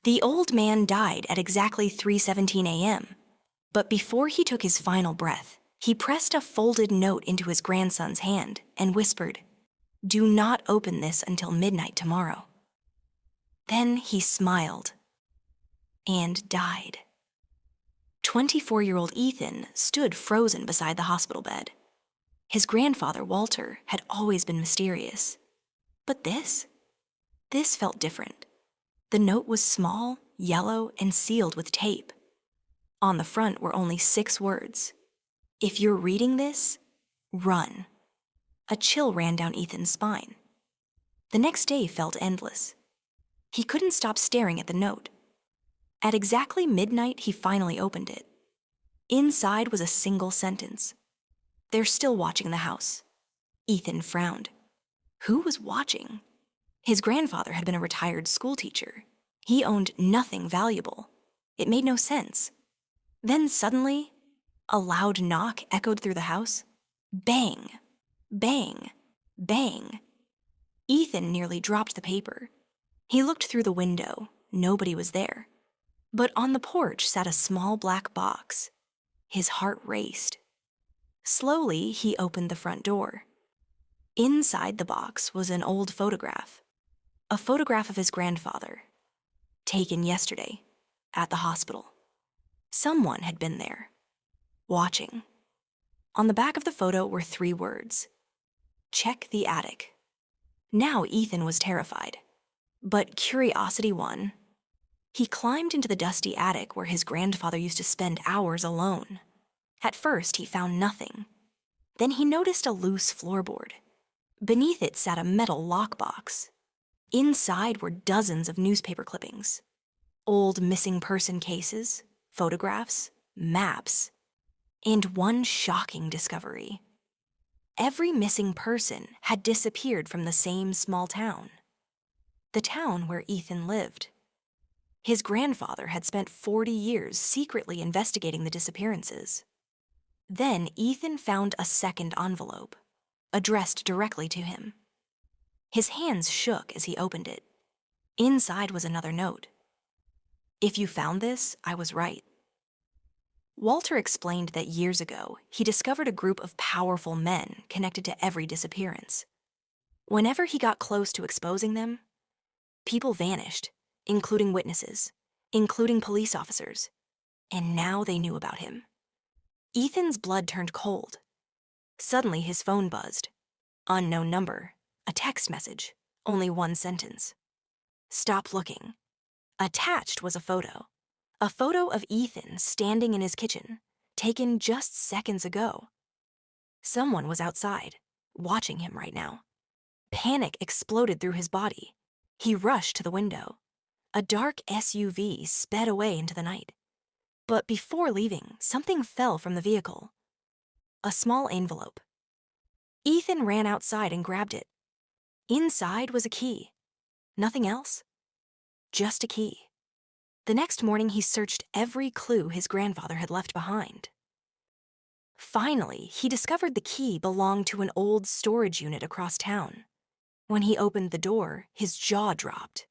The old man died at exactly 3:17 a.m., but before he took his final breath, he pressed a folded note into his grandson's hand and whispered, "Do not open this until midnight tomorrow." Then he smiled and died. 24-year-old Ethan stood frozen beside the hospital bed. His grandfather, Walter, had always been mysterious. But this felt different. The note was small, yellow, and sealed with tape. On the front were only 6 words. "If you're reading this, run." A chill ran down Ethan's spine. The next day felt endless. He couldn't stop staring at the note. At exactly midnight, he finally opened it. Inside was a single sentence. "They're still watching the house." Ethan frowned. Who was watching? His grandfather had been a retired schoolteacher. He owned nothing valuable. It made no sense. Then suddenly, a loud knock echoed through the house. Bang! Bang! Bang! Ethan nearly dropped the paper. He looked through the window. Nobody was there. But on the porch sat a small black box. His heart raced. Slowly, he opened the front door. Inside the box was an old photograph. A photograph of his grandfather, taken yesterday, at the hospital. Someone had been there, watching. On the back of the photo were 3 words: "Check the attic." Now Ethan was terrified, but curiosity won. He climbed into the dusty attic where his grandfather used to spend hours alone. At first, he found nothing. Then he noticed a loose floorboard. Beneath it sat a metal lockbox. Inside were dozens of newspaper clippings, old missing person cases, photographs, maps, and one shocking discovery. Every missing person had disappeared from the same small town. The town where Ethan lived. His grandfather had spent 40 years secretly investigating the disappearances. Then Ethan found a second envelope, addressed directly to him. His hands shook as he opened it. Inside was another note. "If you found this, I was right." Walter explained that years ago, he discovered a group of powerful men connected to every disappearance. Whenever he got close to exposing them, people vanished, including witnesses, including police officers, and now they knew about him. Ethan's blood turned cold. Suddenly his phone buzzed. Unknown number, a text message, only 1 sentence. "Stop looking." Attached was a photo of Ethan standing in his kitchen, taken just seconds ago. Someone was outside, watching him right now. Panic exploded through his body. He rushed to the window. A dark SUV sped away into the night. But before leaving, something fell from the vehicle. A small envelope. Ethan ran outside and grabbed it. Inside was a key. Nothing else. Just a key. The next morning, he searched every clue his grandfather had left behind. Finally, he discovered the key belonged to an old storage unit across town. When he opened the door, his jaw dropped.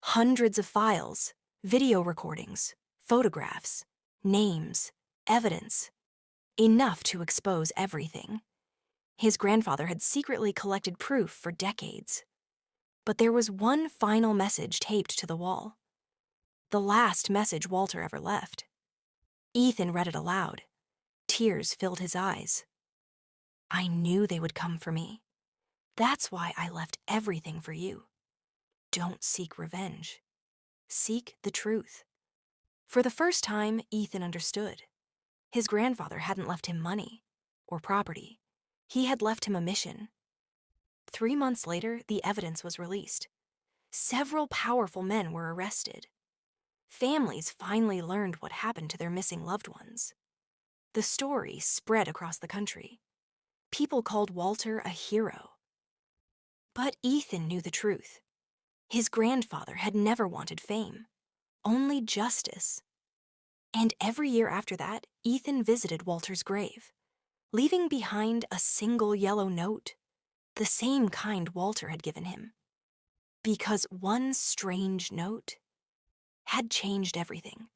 Hundreds of files, video recordings, photographs, names, evidence. Enough to expose everything. His grandfather had secretly collected proof for decades. But there was one final message taped to the wall. The last message Walter ever left. Ethan read it aloud. Tears filled his eyes. "I knew they would come for me. That's why I left everything for you. Don't seek revenge. Seek the truth." For the first time, Ethan understood. His grandfather hadn't left him money or property. He had left him a mission. 3 months later, the evidence was released. Several powerful men were arrested. Families finally learned what happened to their missing loved ones. The story spread across the country. People called Walter a hero. But Ethan knew the truth. His grandfather had never wanted fame, only justice. And every year after that, Ethan visited Walter's grave, leaving behind a single yellow note, the same kind Walter had given him. Because one strange note had changed everything.